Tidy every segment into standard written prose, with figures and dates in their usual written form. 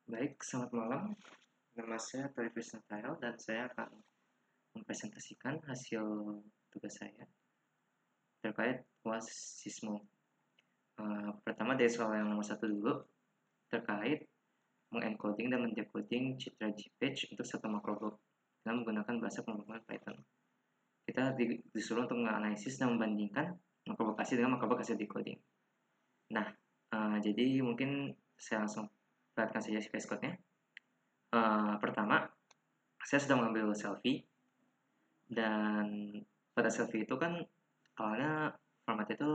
Baik, selamat malam. Nama saya Trifis Natael dan saya akan mempresentasikan hasil tugas saya terkait UAS Sismo. Pertama dari soal yang nomor satu dulu, terkait mengencoding dan mendecoding citra JPEG untuk satu makroblok dengan menggunakan bahasa pemrograman Python. Kita disuruh untuk menganalisis dan membandingkan makroblok asli dengan makroblok hasil decoding. Nah, jadi mungkin saya langsung perhatikan saja VS Code-nya. Pertama, saya sudah mengambil selfie dan pada selfie itu kan awalnya formatnya itu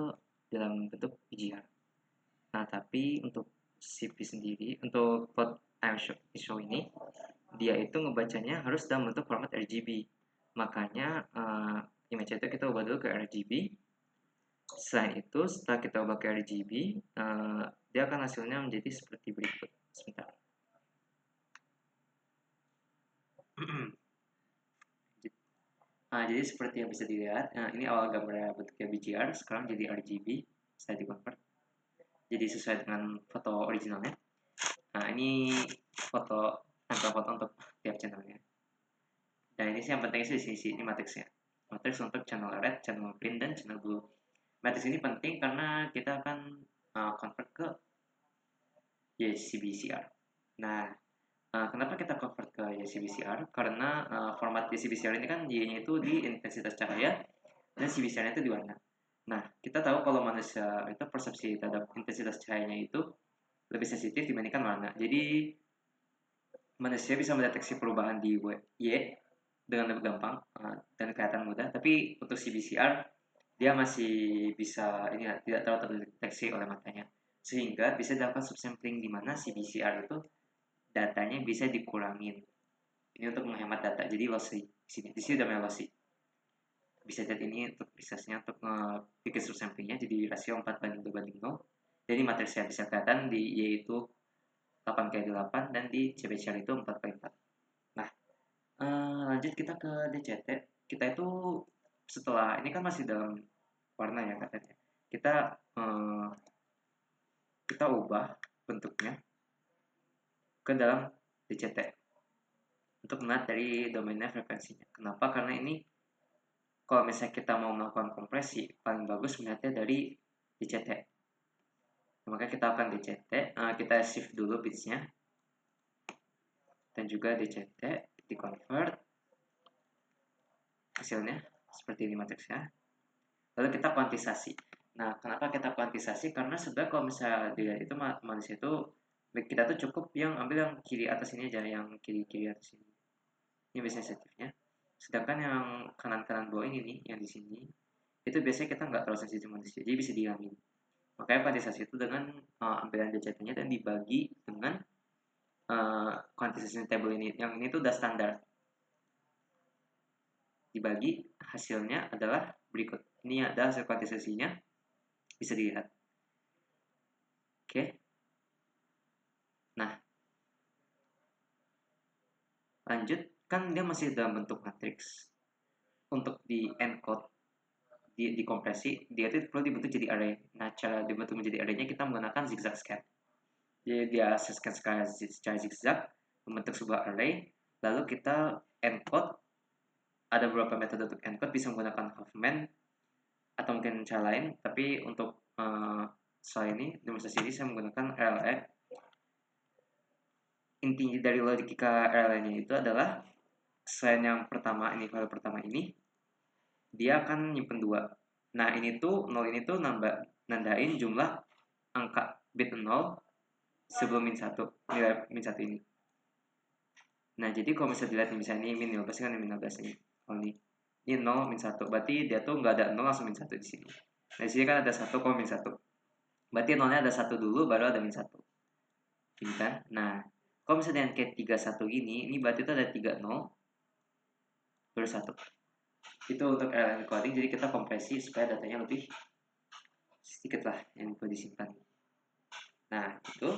dalam bentuk PGR. Nah, tapi untuk CP sendiri, untuk plot time show ini, dia itu ngebacanya harus dalam bentuk format RGB. Makanya image itu kita ubah dulu ke RGB. Selain itu, setelah kita ubah ke RGB, dia akan hasilnya menjadi seperti berikut. Sebentar. Jadi seperti yang bisa dilihat, ini awal gambarnya bentuknya BGR, sekarang jadi RGB, saya di-convert. Jadi sesuai dengan foto originalnya. Nah, ini tempel foto untuk tiap channelnya. Dan ini sih yang penting sih di sini, ini matriksnya. Matriks untuk channel red, channel green, dan channel blue. Matriks ini penting karena kita akan convert ke YCBCR. Nah, kenapa kita convert ke YCBCR? Karena format YCBCR ini kan Y-nya itu di intensitas cahaya dan CBCR-nya itu di warna. Nah, kita tahu kalau manusia itu persepsi terhadap intensitas cahayanya itu lebih sensitif dibandingkan warna. Jadi, manusia bisa mendeteksi perubahan di Y dengan lebih gampang dan kelihatan mudah. Tapi untuk CBCR, dia masih bisa ini tidak terlalu terdeteksi oleh matanya. Sehingga bisa dilakukan subsampling di mana CBCR itu datanya bisa dikurangin. Ini untuk menghemat data. Jadi lossy. Di sini udah lossy. Bisa lihat ini untuk bisnisnya untuk bikin subsamplingnya jadi rasio 4:2:0. Jadi matriksnya bisa kelihatan di Y itu 8:8 dan di CBCR itu 4:4. Nah, lanjut kita ke DCT. Kita itu setelah ini kan masih dalam warna ya katanya. Kita ubah bentuknya ke dalam DCT untuk melihat dari domainnya frekuensinya. Kenapa? Karena ini kalau misalnya kita mau melakukan kompresi, paling bagus melihatnya dari DCT. Maka kita akan DCT, kita shift dulu bitsnya dan juga DCT di convert hasilnya seperti ini matriksnya. Lalu kita kuantisasi. Nah, kenapa kita kuantisasi? Karena sebenarnya kalau misalnya dilihat itu manusia itu kita tuh cukup yang ambil yang kiri atas ini aja, yang kiri atas ini. Ini biasanya sensitifnya. Sedangkan yang kanan bawah ini nih, yang di sini, itu biasanya kita nggak terlalu sensitif manusia, jadi bisa dihilangin. Makanya kuantisasi itu dengan ambilan DCT-nya dan dibagi dengan kuantisasi table ini. Yang ini tuh udah standar. Dibagi hasilnya adalah berikut. Ini adalah hasil kuantisasinya. Bisa dilihat. Oke. Nah, lanjut. Kan dia masih dalam bentuk matriks. Untuk di encode, dikompresi, dia itu perlu dibentuk jadi array. Nah, cara dibentuk menjadi array-nya kita menggunakan zigzag scan. Jadi dia scan secara zigzag, membentuk sebuah array, lalu kita encode. Ada beberapa metode untuk encode, bisa menggunakan Huffman atau mungkin cara lain, tapi untuk soal ini, demonstrasi ini saya menggunakan RLE. Inti dari logika RLE-nya itu adalah selain yang pertama ini, value pertama ini, dia akan nyimpen 2. Nah, ini tuh 0 ini tuh nandain jumlah angka bit 0 sebelum min 1, nilai min 1 ini. Nah, jadi kalau misalnya dilihat misalnya ini min 15 kan min 15 ini. Oh, ini 0 min 1. Berarti dia tuh nggak ada 0 langsung min 1 di sini. Nah, di sini kan ada 1, min 1. Berarti 0-nya ada 1 dulu baru ada min 1. Ini kan. Nah, kalau misalnya dengan kayak 31 ini berarti itu ada 3 0 baru 1. Itu untuk encoding, jadi kita kompresi supaya datanya lebih sedikit lah yang perlu disimpan. Nah, itu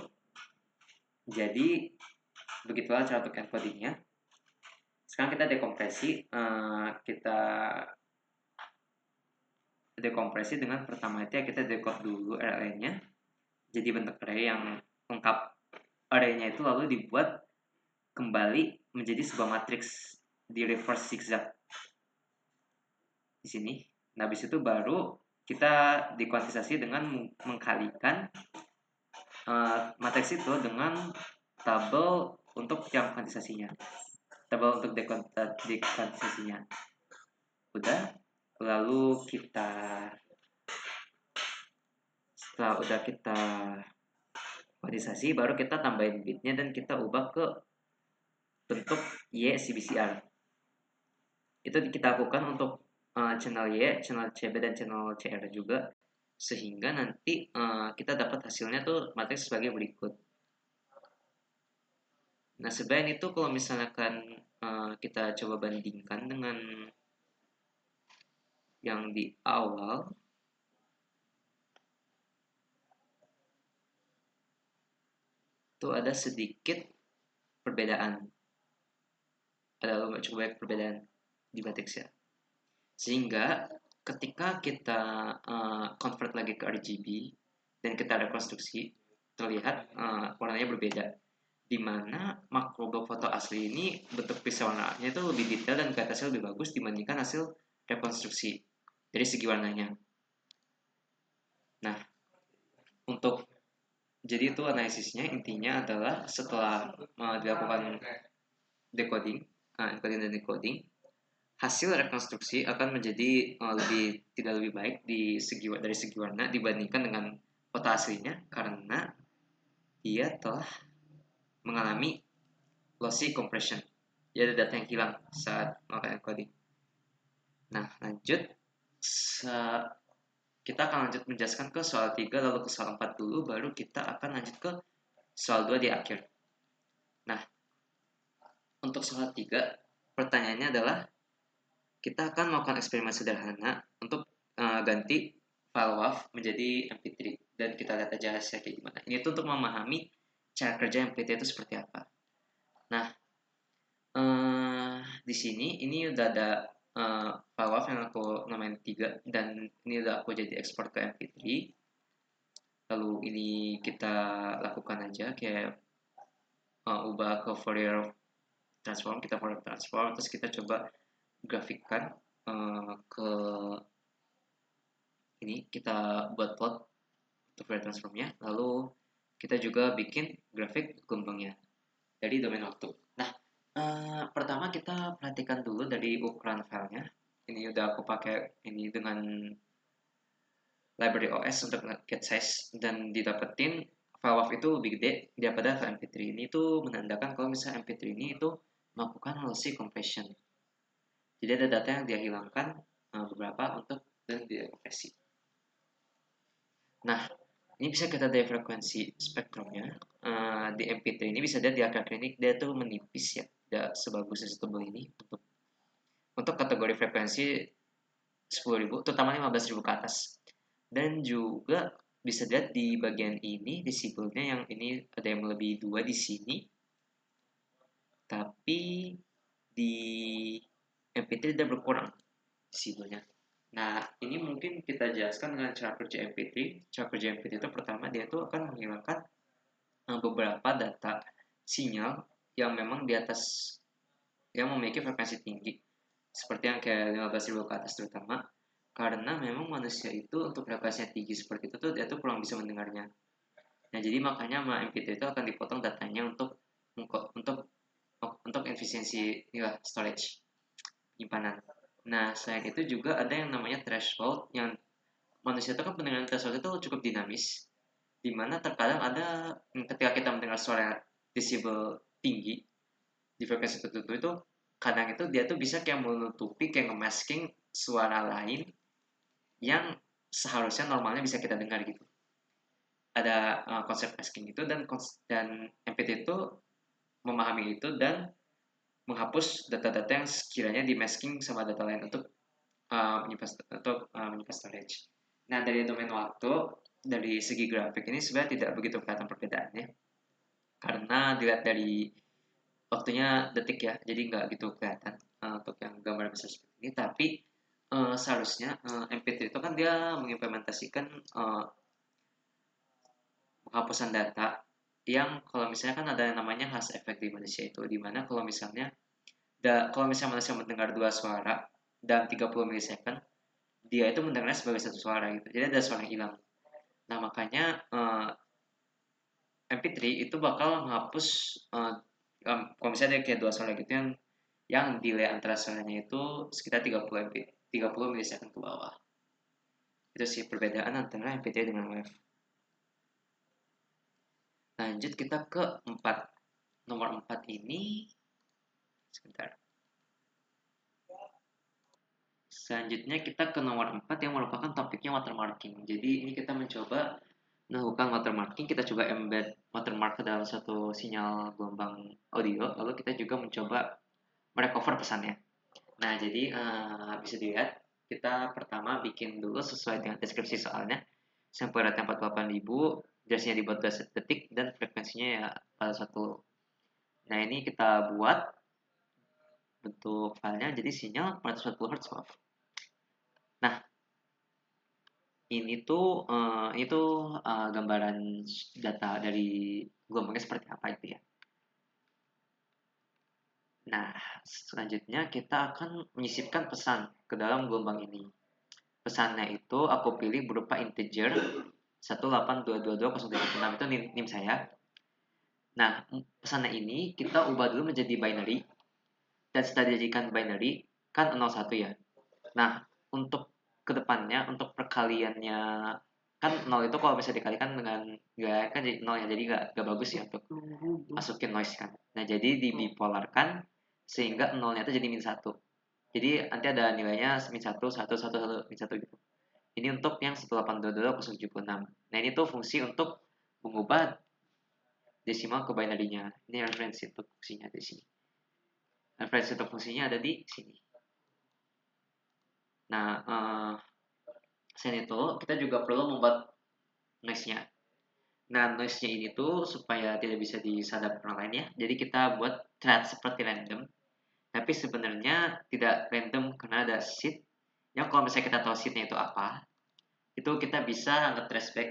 jadi begitulah cara untuk encodingnya. Sekarang kita dekompresi. Kita dekompresi dengan pertama itu ya kita decode dulu array-nya jadi bentuk array yang lengkap arraynya itu lalu dibuat kembali menjadi sebuah matriks di reverse zigzag di sini. Nah, habis itu baru kita dikuantisasi dengan mengkalikan matriks itu dengan tabel untuk yang kuantisasinya, tabel untuk dekuantisasinya. Udah, lalu setelah udah kita kuantisasi, baru kita tambahin bitnya dan kita ubah ke bentuk YCBCR. Itu kita lakukan untuk channel Y, channel CB, dan channel CR juga, sehingga nanti kita dapat hasilnya tuh matriks sebagai berikut. Nah, sebenarnya itu kalau misalkan kita coba bandingkan dengan yang di awal, itu ada sedikit perbedaan. Ada cukup banyak perbedaan di matriks ya. Sehingga ketika kita convert lagi ke RGB dan kita rekonstruksi, terlihat warnanya berbeda. Di mana makroblok foto asli ini bentuk pixel warnanya itu lebih detail dan kualitasnya lebih bagus dibandingkan hasil rekonstruksi dari segi warnanya. Nah, untuk jadi itu analisisnya intinya adalah setelah dilakukan decoding, encoding dan decoding, hasil rekonstruksi akan menjadi tidak lebih baik dari segi warna dibandingkan dengan foto aslinya karena dia telah mengalami lossy compression. Jadi ada data yang hilang saat melakukan encoding. Nah, lanjut. Kita akan lanjut menjelaskan ke soal 3 lalu ke soal 4 dulu, baru kita akan lanjut ke soal 2 di akhir. Nah, untuk soal 3, pertanyaannya adalah kita akan melakukan eksperimen sederhana untuk ganti file WAV menjadi MP3 dan kita lihat aja hasilnya kayak gimana. Ini tuh untuk memahami cara kerja MP3 itu seperti apa. Nah, di sini ini udah ada file WAV yang aku namain 3 dan ini udah aku jadi ekspor ke MP3. Lalu ini kita lakukan aja kayak ubah ke Fourier transform, kita Fourier transform, terus kita coba grafikkan ke ini, kita buat plot untuk Fourier transformnya, lalu kita juga bikin grafik gelombangnya dari domain waktu. Nah, pertama kita perhatikan dulu dari ukuran filenya. Ini udah aku pakai ini dengan library OS untuk get size dan didapetin file WAV itu lebih gede daripada file MP3. Ini tuh menandakan kalau misalnya MP3 ini itu melakukan lossy compression. Jadi ada data yang dia hilangkan beberapa untuk dan dikompresi. Nah, ini bisa kita dari frekuensi spektrumnya. Di MP3 ini bisa dilihat di akar klinik dia tuh menipis ya, tidak sebagus setebal ini untuk kategori frekuensi 10.000, terutama 15.000 ke atas. Dan juga bisa dilihat di bagian ini desibelnya yang ini ada yang melebihi 2 di sini. Tapi di MP3 dia berkurang desibelnya. Nah, ini mungkin kita jelaskan dengan cara kerja MP3. Cara kerja MP3 itu pertama dia tuh akan menghilangkan beberapa data sinyal yang memang di atas yang memiliki frekuensi tinggi. Seperti yang kayak 15.000 ke atas terutama. Karena memang manusia itu untuk frekuensinya tinggi seperti itu tuh dia tuh kurang bisa mendengarnya. Nah, jadi makanya sama MP3 itu akan dipotong datanya untuk efisiensi inilah storage penyimpanan. Nah, selain itu juga ada yang namanya threshold yang manusia itu kan pendengaran threshold itu cukup dinamis, di mana terkadang ada ketika kita mendengar suara desibel tinggi di frekuensi tertentu itu kadang itu dia tuh bisa kayak menutupi kayak ngemasking suara lain yang seharusnya normalnya bisa kita dengar gitu. Ada konsep masking itu dan MPT itu memahami itu dan menghapus data-data yang sekiranya di masking sama data lain untuk menyimpan storage. Nah, dari domain waktu, dari segi grafik ini sebenarnya tidak begitu kelihatan perbedaannya. Karena dilihat dari waktunya detik ya, jadi nggak gitu kelihatan untuk yang gambar besar seperti ini. Tapi seharusnya MP3 itu kan dia mengimplementasikan penghapusan data yang kalau misalnya kan ada yang namanya khas efek di manusia itu, dimana kalau misalnya manusia mendengar dua suara dalam 30 milisecond, dia itu mendengarnya sebagai satu suara gitu. Jadi ada suara yang hilang. Nah, makanya MP3 itu bakal ngapus kalau misalnya ada kayak dua suara gitu yang delay antara suaranya itu sekitar 30 milisecond ke bawah. Itu sih perbedaan antara MP3 dengan WAV. Lanjut kita ke 4. Nomor 4 ini sebentar. Selanjutnya kita ke nomor 4 yang merupakan topiknya watermarking. Jadi ini kita mencoba melakukan watermarking, kita coba embed watermark ke dalam satu sinyal gelombang audio, lalu kita juga mencoba merecover pesannya. Nah, jadi bisa dilihat kita pertama bikin dulu sesuai dengan deskripsi soalnya. Sampai rate 48.000, durasinya dibuat 12 detik, dan frekuensinya ya pada satu. Nah, ini kita buat bentuk filenya jadi sinyal 440 Hz. Maaf. Nah, ini tuh gambaran data dari gelombangnya seperti apa itu ya. Nah, selanjutnya kita akan menyisipkan pesan ke dalam gelombang ini. Pesannya itu aku pilih berupa integer 18222.036 itu NIM saya. Nah, pesannya ini kita ubah dulu menjadi binary, dan setelah dijadikan binary kan 01 ya. Nah, untuk kedepannya, untuk perkaliannya, kan 0 itu kalau bisa dikalikan dengan gak kan jadi 0 ya, jadi gak bagus ya untuk masukin noise kan. Nah, jadi dibipolarkan sehingga 0-nya itu jadi -1. Jadi nanti ada nilainya -1, 1, 1, 1, -1 gitu. Ini untuk yang 18222.076. Nah, ini tuh fungsi untuk mengubah desimal ke binary-nya. Ini referensi untuk fungsinya di sini. Referensi untuk fungsinya ada di sini. Nah, selain itu kita juga perlu membuat noise-nya. Nah, noise-nya ini tuh supaya tidak bisa disadap orang lain ya. Jadi kita buat thread seperti random, tapi sebenarnya tidak random karena ada seed. Yang kalau misalnya kita tahu seednya itu apa, itu kita bisa nge-trace back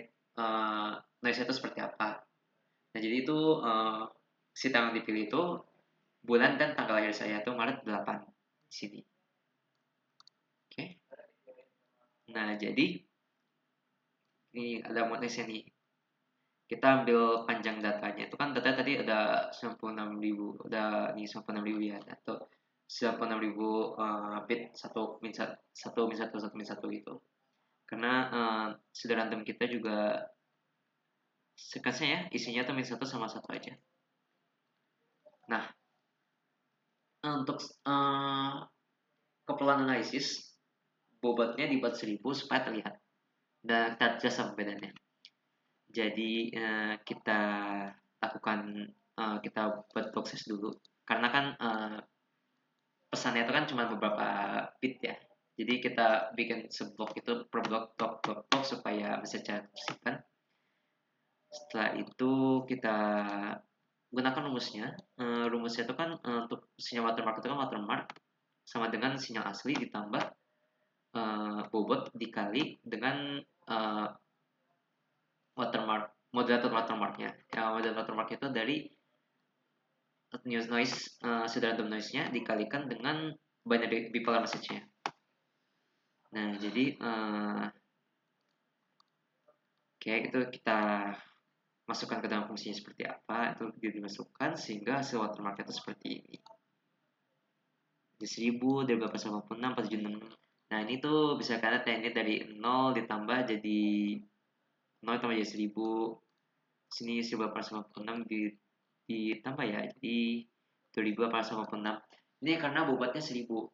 noise itu seperti apa. Nah, jadi itu seed yang dipilih itu bulan dan tanggal lahir saya itu Maret 8 di sini. Oke. Nah, jadi ini ada noise-nya nih. Kita ambil panjang datanya. Itu kan data tadi ada 96.000, udah nih 96.000 ya, atau 96.000 bit satu min gitu. Karena sudah random kita juga sekasnya ya isinya tuh min 1 sama 1 aja. Nah, untuk keperluan analisis bobotnya dibuat 1000 supaya terlihat. Dan kita jelaskan perbedaannya. Jadi kita lakukan kita buat proses dulu karena kan pesannya itu kan cuma beberapa bit ya. Jadi kita bikin seblok itu per blok supaya bisa cara tersimpan. Setelah itu kita gunakan rumusnya. Rumusnya itu kan untuk sinyal watermark itu kan watermark sama dengan sinyal asli ditambah bobot dikali dengan uh, moderator watermarknya. Ya, moderator watermark itu dari noise sudah random noise-nya dikalikan dengan binary bipolar message-nya. Nah, jadi itu kita masukkan ke dalam fungsinya seperti apa, itu dimasukkan sehingga hasil watermark itu seperti ini. Di 1000, dari berapa 56, 476. Nah, ini tuh bisa kalian lihat ini dari 0 ditambah jadi 0 tambah jadi 1000. Sini 1856 ditambah ya, jadi 2856. Ini karena bobotnya 1000.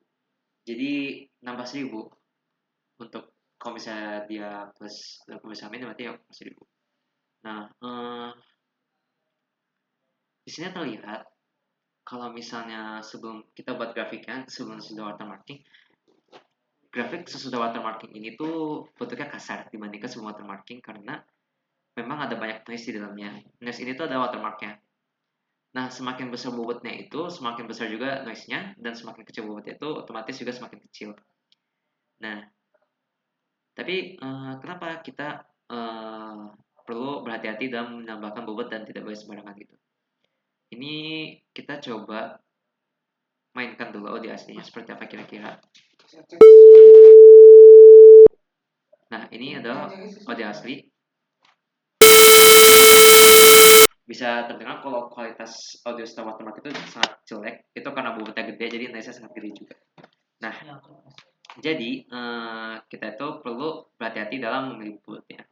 Jadi nambah 1000 untuk kalau misalnya dia plus kalau misalnya min berarti ya plus 1000. Nah, di sini terlihat kalau misalnya sebelum kita buat grafiknya sebelum sudah watermarking, grafik sesudah watermarking ini tuh bentuknya kasar dibandingkan sebelum watermarking karena memang ada banyak noise di dalamnya. Noise ini tuh ada watermarknya. Nah, semakin besar bobotnya itu, semakin besar juga noise-nya, dan semakin kecil bobotnya itu, otomatis juga semakin kecil. Nah, tapi kenapa kita perlu berhati-hati dalam menambahkan bobot dan tidak boleh sembarangan gitu. Ini kita coba mainkan dulu audio aslinya seperti apa kira-kira. Nah, ini adalah audio asli. Bisa terdengar kalau kualitas audio secara watermark itu sangat jelek. Itu karena bobotnya gede, jadi noise-nya sangat gede juga. Nah, jadi kita itu perlu berhati-hati dalam memilih bobotnya.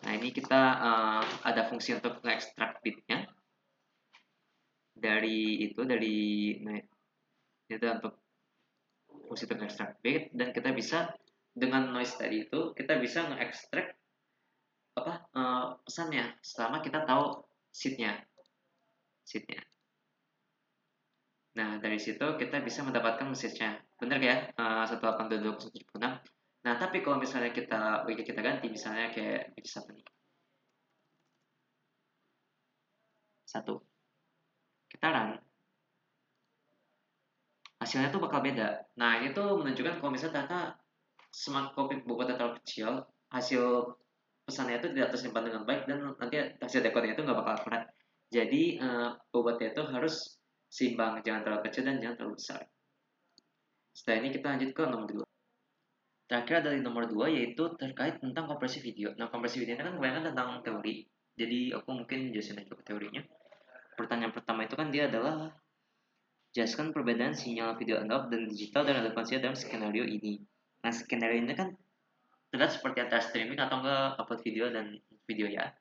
Nah, ini kita ada fungsi untuk nge-extract bitnya dari nah, itu untuk fungsi untuk nge-extract bit, dan kita bisa dengan noise tadi itu kita bisa nge-extract pesannya selama kita tahu seatnya. Nah, dari situ kita bisa mendapatkan message-nya. Bener ya? 182.176. Nah, tapi kalau misalnya kita ganti, misalnya kayak satu nih. Satu. Kita run. Hasilnya tuh bakal beda. Nah, ini tuh menunjukkan kalau misalnya data smart copy bobotnya terlalu kecil, hasil pesannya itu tidak tersimpan dengan baik, dan nanti hasil dekodnya itu nggak bakal akurat. Jadi, bobotnya itu harus seimbang, jangan terlalu kecil dan jangan terlalu besar. Setelah ini kita lanjut ke nomor 2. Terakhir dari nomor 2 yaitu terkait tentang kompresi video. Nah, kompresi video ini kan kebanyakan tentang teori. Jadi aku mungkin jelasin aja ke teorinya. Pertanyaan pertama itu kan dia adalah jelaskan perbedaan sinyal video analog dan digital dan relevansinya dalam skenario ini. Nah, skenario ini kan terlihat seperti antara streaming atau enggak upload video dan video ya.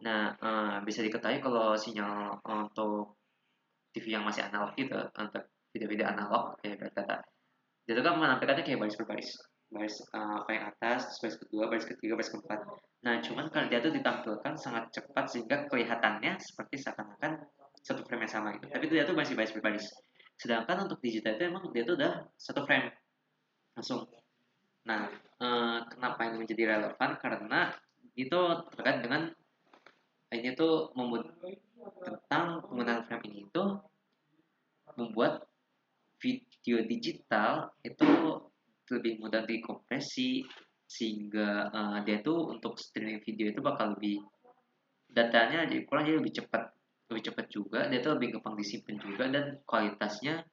Nah, bisa diketahui kalau sinyal untuk TV yang masih analog gitu, untuk video-video analog kayak kata, itu kan menampilkannya kayak baris per baris. Baris paling atas, baris kedua, baris ketiga, baris keempat. Nah, cuman kalau dia tuh ditampilkan sangat cepat sehingga kelihatannya seperti seakan-akan satu frame yang sama gitu. Tapi dia tuh masih baris per baris. Sedangkan untuk digital itu emang dia tuh udah satu frame langsung. Nah, kenapa ini menjadi relevan? Karena itu terkait dengan ini tuh tentang penggunaan frame ini itu membuat video digital itu lebih mudah dikompresi, sehingga dia tuh untuk streaming video itu bakal lebih, datanya jadi lebih cepat juga, dia tuh lebih gampang disimpan juga, dan kualitasnya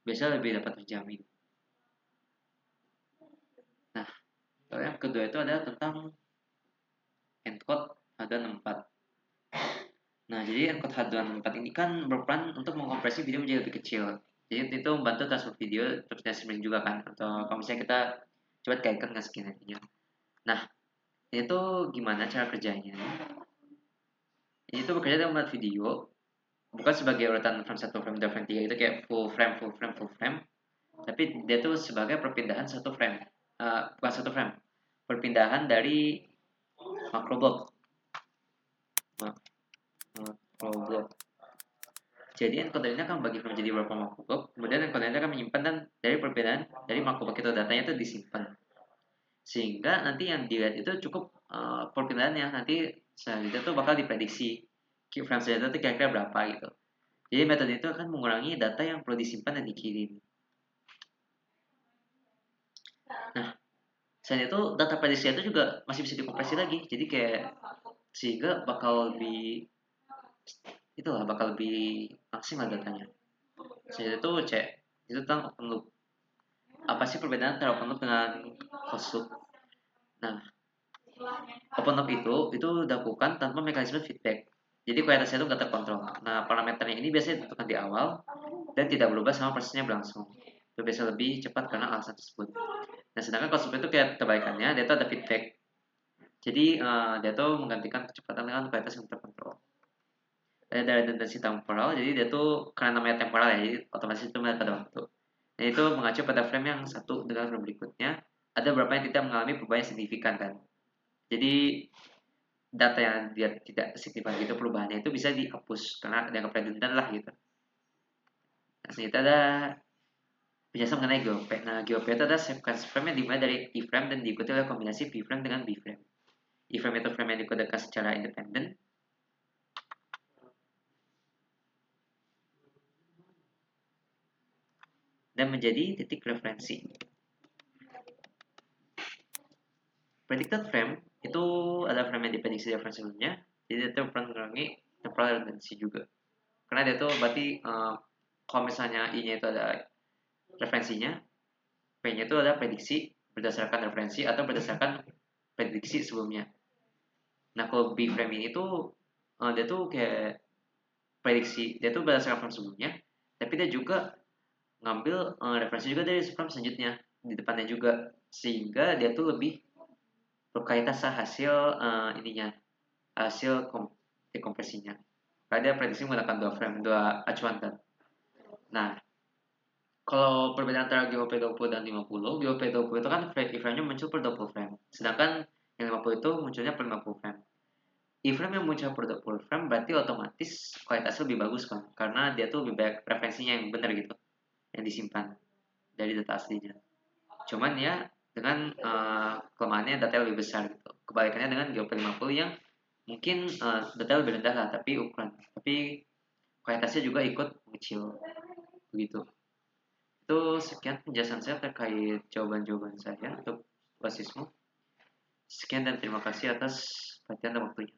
biasa lebih dapat terjamin. Nah, yang kedua itu adalah tentang encode H264. Nah, jadi encode H264 ini kan berperan untuk mengkompresi video menjadi lebih kecil. Jadi itu membantu transfer video terus streaming juga kan. Atau kalau misalnya kita coba kaitkan dengan skenario. Nah, itu gimana cara kerjanya? Ini tuh bekerja dengan membuat video, bukan sebagai urutan frame 1, frame 2, frame 3 itu kayak full frame, full frame, full frame. Tapi dia tuh sebagai perpindahan satu frame. Bukan satu frame. Perpindahan dari macro block. Macro block. Jadi encoder ini akan bagi frame menjadi beberapa macro block, kemudian encoder ini akan menyimpan, dan dari perbedaan dari macro block itu datanya itu disimpan. Sehingga nanti yang dilihat itu cukup perpindahannya, nanti selanjutnya tuh bakal diprediksi frame saja itu kira-kira berapa gitu. Jadi metode itu akan mengurangi data yang perlu disimpan dan dikirim. Nah, selain itu data prediksi itu juga masih bisa dikompresi lagi. Jadi kayak sehingga bakal lebih maksimal datanya. Selain itu cek itu tentang open loop. Apa sih perbedaan antara open loop dengan closed loop? Nah, open loop itu dilakukan tanpa mekanisme feedback. Jadi kualitasnya itu nggak terkontrol. Nah, parameternya ini biasanya ditentukan di awal dan tidak berubah sama prosesnya berlangsung. Itu biasa lebih cepat karena alasan tersebut. Nah, sedangkan closed loop itu kayak kebalikannya, dia itu ada feedback. Jadi dia tuh menggantikan kecepatan dengan kualitas yang terkontrol. Dari tendensi temporal, jadi dia tuh karena namanya temporal ya, jadi otomatis itu melihat pada waktu. Nah, itu mengacu pada frame yang satu dengan frame berikutnya. Ada beberapa yang tidak mengalami perubahan yang signifikan kan. Jadi data yang dia tidak signifikan gitu perubahannya itu bisa dihapus karena dianggap redundant lah gitu. Nah, selanjutnya ada penjelasan mengenai GOP. Nah, GOP itu adalah sequence frame yang dimulai dari E frame dan diikuti oleh kombinasi V frame dengan B frame. E frame itu frame yang dikodekan secara independen. Dan menjadi titik referensi. Predicted frame itu ada frame yang diprediksi dari frame sebelumnya, jadi itu mengurangi temporal latency juga. Karena dia tuh berarti kalau misalnya I-nya itu ada referensinya, P-nya itu ada prediksi berdasarkan referensi atau berdasarkan prediksi sebelumnya. Nah kalau big frame ini tuh dia tuh kayak prediksi, dia tuh berdasarkan frame sebelumnya, tapi dia juga ngambil referensi juga dari frame selanjutnya di depannya juga, sehingga dia tuh lebih berkaitan sama hasil ininya, hasil dekompresinya. Karena dia prediksi menggunakan dua frame, dua acuan kan. Nah, kalau perbedaan antara GOP20 dan 50, GOP20 itu kan frame-nya muncul per 20 frame. Sedangkan yang 50 itu munculnya per 50 frame. Iframe yang muncul per 20 frame berarti otomatis kualitasnya lebih bagus kan. Karena dia tuh lebih banyak referensinya yang benar gitu. Yang disimpan dari data aslinya. Cuman ya dengan kelemahannya data lebih besar gitu. Kebalikannya dengan GOP50 yang mungkin data lebih rendah lah tapi ukuran. Tapi kualitasnya juga ikut mengecil begitu. Itu sekian penjelasan saya terkait jawaban-jawaban saya untuk basismu. Sekian dan terima kasih atas perhatian dan waktunya.